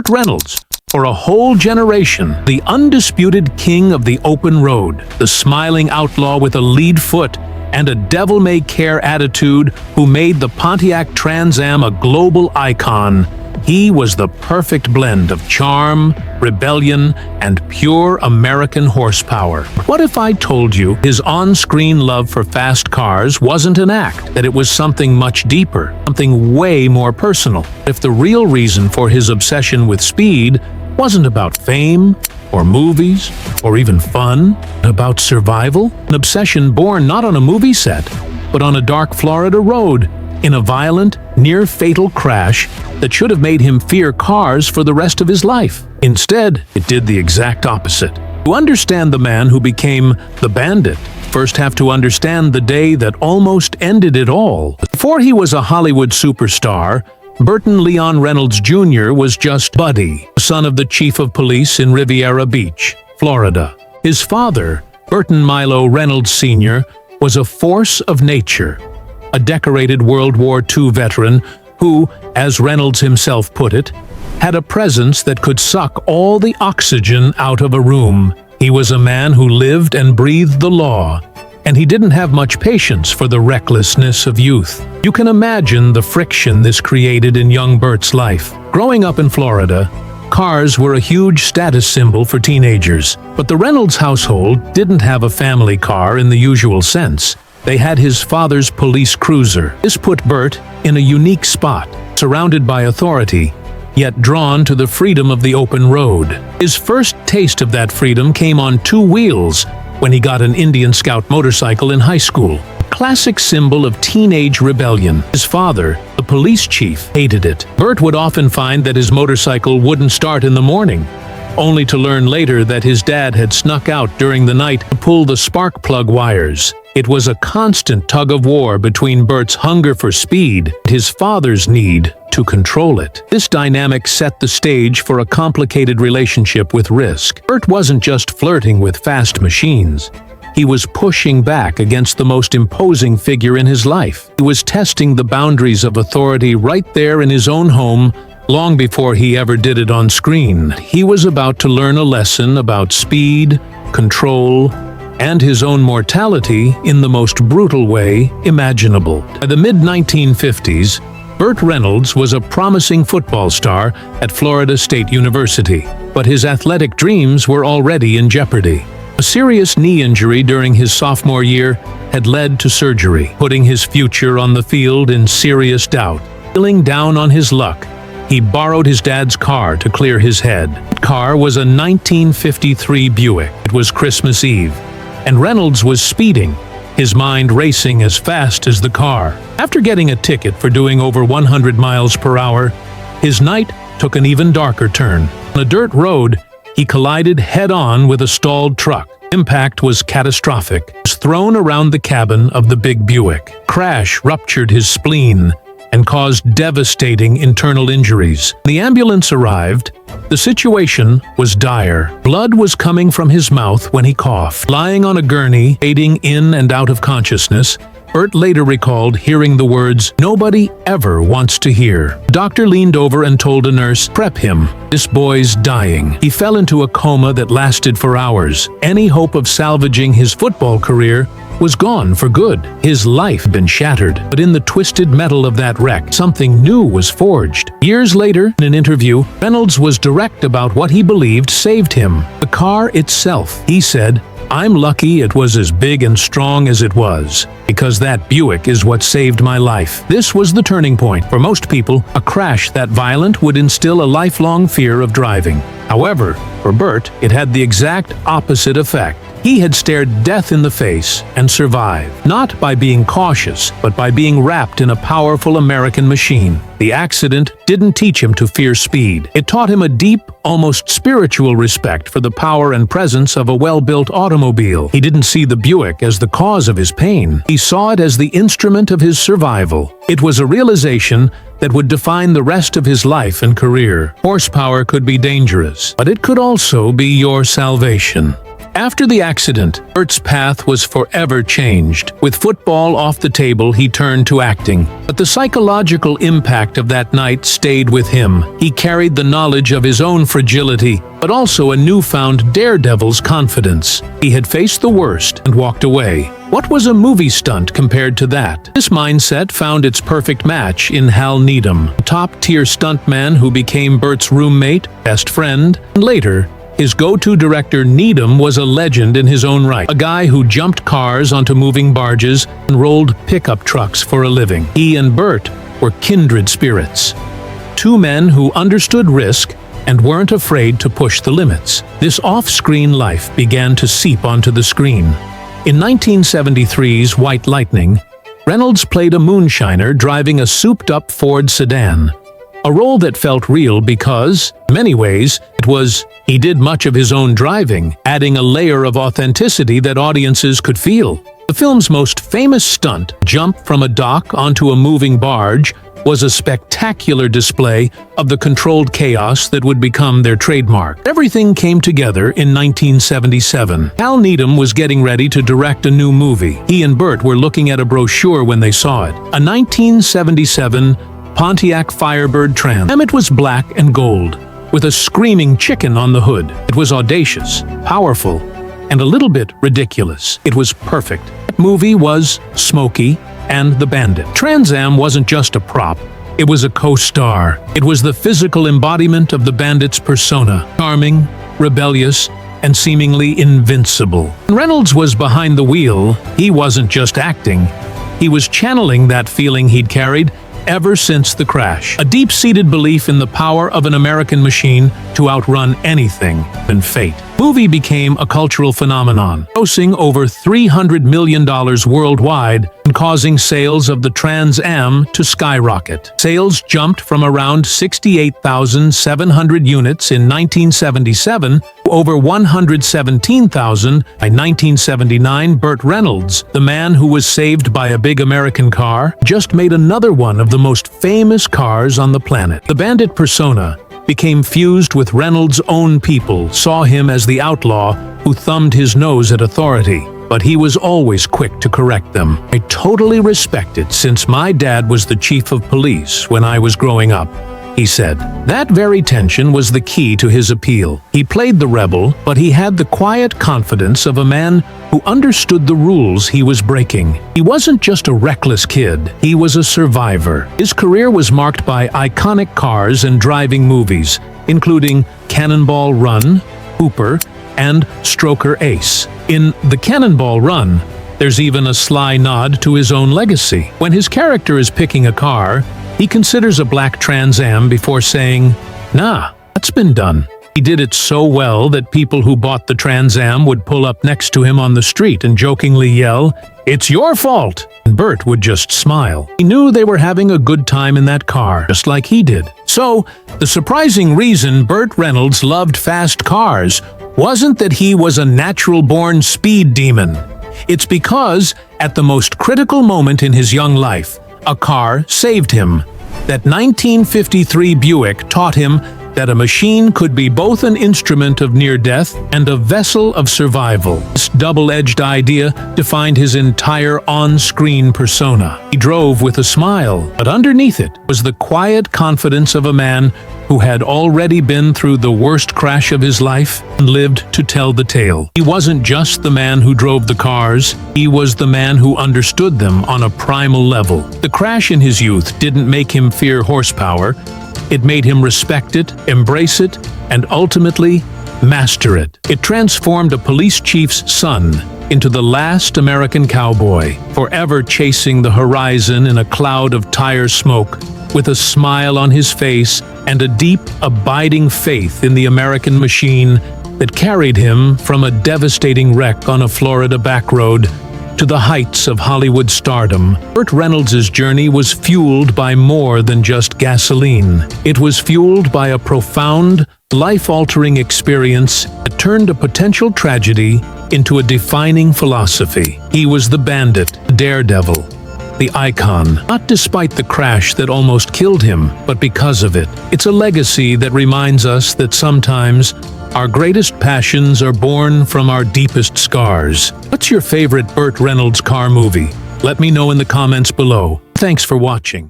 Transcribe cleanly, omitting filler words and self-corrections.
Burt Reynolds. For a whole generation, the undisputed king of the open road, the smiling outlaw with a lead foot and a devil-may-care attitude who made the Pontiac Trans Am a global icon, he was the perfect blend of charm, rebellion, and pure American horsepower. What if I told you his on-screen love for fast cars wasn't an act, that it was something much deeper, something way more personal? If the real reason for his obsession with speed wasn't about fame, or movies, or even fun, about survival, an obsession born not on a movie set, but on a dark Florida road, in a violent, near-fatal crash that should have made him fear cars for the rest of his life. Instead, it did the exact opposite. To understand the man who became the Bandit, first have to understand the day that almost ended it all. Before he was a Hollywood superstar, Burton Leon Reynolds Jr. was just Buddy, son of the chief of police in Riviera Beach, Florida. His father, Burton Milo Reynolds Sr., was a force of nature, a decorated World War II veteran who, as Reynolds himself put it, had a presence that could suck all the oxygen out of a room. He was a man who lived and breathed the law, and he didn't have much patience for the recklessness of youth. You can imagine the friction this created in young Burt's life. Growing up in Florida, cars were a huge status symbol for teenagers, but the Reynolds household didn't have a family car in the usual sense. They had his father's police cruiser. This put Burt in a unique spot, surrounded by authority, yet drawn to the freedom of the open road. His first taste of that freedom came on two wheels when he got an Indian Scout motorcycle in high school, a classic symbol of teenage rebellion. His father, the police chief, hated it. Burt would often find that his motorcycle wouldn't start in the morning, only to learn later that his dad had snuck out during the night to pull the spark plug wires. It was a constant tug-of-war between Burt's hunger for speed and his father's need to control it. This dynamic set the stage for a complicated relationship with risk. Burt wasn't just flirting with fast machines. He was pushing back against the most imposing figure in his life. He was testing the boundaries of authority right there in his own home, long before he ever did it on screen. He was about to learn a lesson about speed, control, and his own mortality in the most brutal way imaginable. By the mid-1950s, Burt Reynolds was a promising football star at Florida State University, but his athletic dreams were already in jeopardy. A serious knee injury during his sophomore year had led to surgery, putting his future on the field in serious doubt. Feeling down on his luck, he borrowed his dad's car to clear his head. The car was a 1953 Buick. It was Christmas Eve, and Reynolds was speeding, his mind racing as fast as the car. After getting a ticket for doing over 100 miles per hour, his night took an even darker turn. On a dirt road, he collided head-on with a stalled truck. Impact was catastrophic. He was thrown around the cabin of the big Buick. Crash ruptured his spleen and caused devastating internal injuries. When the ambulance arrived, the situation was dire. Blood was coming from his mouth when he coughed. Lying on a gurney, fading in and out of consciousness, Burt later recalled hearing the words, "Nobody ever wants to hear." The doctor leaned over and told a nurse, "Prep him. This boy's dying." He fell into a coma that lasted for hours. Any hope of salvaging his football career was gone for good. His life had been shattered. But in the twisted metal of that wreck, something new was forged. Years later, in an interview, Reynolds was direct about what he believed saved him: the car itself. He said, "I'm lucky it was as big and strong as it was, because that Buick is what saved my life." This was the turning point. For most people, a crash that violent would instill a lifelong fear of driving. However, for Burt, it had the exact opposite effect. He had stared death in the face and survived, not by being cautious, but by being wrapped in a powerful American machine. The accident didn't teach him to fear speed. It taught him a deep, almost spiritual respect for the power and presence of a well-built automobile. He didn't see the Buick as the cause of his pain. He saw it as the instrument of his survival. It was a realization that would define the rest of his life and career. Horsepower could be dangerous, but it could also be your salvation. After the accident, Burt's path was forever changed. With football off the table, he turned to acting. But the psychological impact of that night stayed with him. He carried the knowledge of his own fragility, but also a newfound daredevil's confidence. He had faced the worst and walked away. What was a movie stunt compared to that? This mindset found its perfect match in Hal Needham, a top-tier stuntman who became Burt's roommate, best friend, and later, his go-to director Needham was a legend in his own right, a guy who jumped cars onto moving barges and rolled pickup trucks for a living. He and Burt were kindred spirits. Two men who understood risk and weren't afraid to push the limits. This off-screen life began to seep onto the screen. In 1973's White Lightning, Reynolds played a moonshiner driving a souped-up Ford sedan. A role that felt real because, in many ways, he did much of his own driving, adding a layer of authenticity that audiences could feel. The film's most famous stunt, jump from a dock onto a moving barge, was a spectacular display of the controlled chaos that would become their trademark. Everything came together in 1977. Hal Needham was getting ready to direct a new movie. He and Burt were looking at a brochure when they saw it. A 1977 Pontiac Trans Am. It was black and gold, with a screaming chicken on the hood. It was audacious, powerful, and a little bit ridiculous. It was perfect. That movie was Smokey and the Bandit. Trans Am wasn't just a prop. It was a co-star. It was the physical embodiment of the Bandit's persona, charming, rebellious, and seemingly invincible. When Reynolds was behind the wheel, he wasn't just acting. He was channeling that feeling he'd carried ever since the crash. A deep-seated belief in the power of an American machine to outrun anything and fate. The movie became a cultural phenomenon, grossing over $300 million worldwide and causing sales of the Trans Am to skyrocket. Sales jumped from around 68,700 units in 1977 to over 117,000 by 1979. Burt Reynolds, the man who was saved by a big American car, just made another one of the most famous cars on the planet. The Bandit persona became fused with Reynolds' own people, saw him as the outlaw who thumbed his nose at authority. But he was always quick to correct them. I totally respect it since my dad was the chief of police when I was growing up, he said. That very tension was the key to his appeal. He played the rebel, but he had the quiet confidence of a man who understood the rules he was breaking. He wasn't just a reckless kid, he was a survivor. His career was marked by iconic cars and driving movies, including Cannonball Run, Hooper, and Stroker Ace. In The Cannonball Run, there's even a sly nod to his own legacy. When his character is picking a car, he considers a black Trans Am before saying, "Nah, that's been done." He did it so well that people who bought the Trans Am would pull up next to him on the street and jokingly yell, "It's your fault!" And Burt would just smile. He knew they were having a good time in that car, just like he did. So, the surprising reason Burt Reynolds loved fast cars wasn't that he was a natural-born speed demon. It's because, at the most critical moment in his young life, a car saved him. That 1953 Buick taught him that a machine could be both an instrument of near death and a vessel of survival. This double-edged idea defined his entire on-screen persona. He drove with a smile, but underneath it was the quiet confidence of a man who had already been through the worst crash of his life and lived to tell the tale. He wasn't just the man who drove the cars, he was the man who understood them on a primal level. The crash in his youth didn't make him fear horsepower. It made him respect it, embrace it, and ultimately, master it. It transformed a police chief's son into the last American cowboy, forever chasing the horizon in a cloud of tire smoke, with a smile on his face and a deep, abiding faith in the American machine that carried him from a devastating wreck on a Florida back road to the heights of Hollywood stardom. Burt Reynolds' journey was fueled by more than just gasoline. It was fueled by a profound, life-altering experience that turned a potential tragedy into a defining philosophy. He was the bandit, the daredevil, the icon, not despite the crash that almost killed him, but because of it. It's a legacy that reminds us that sometimes Our greatest passions are born from our deepest scars. What's your favorite Burt Reynolds car movie? Let me know in the comments below. Thanks for watching.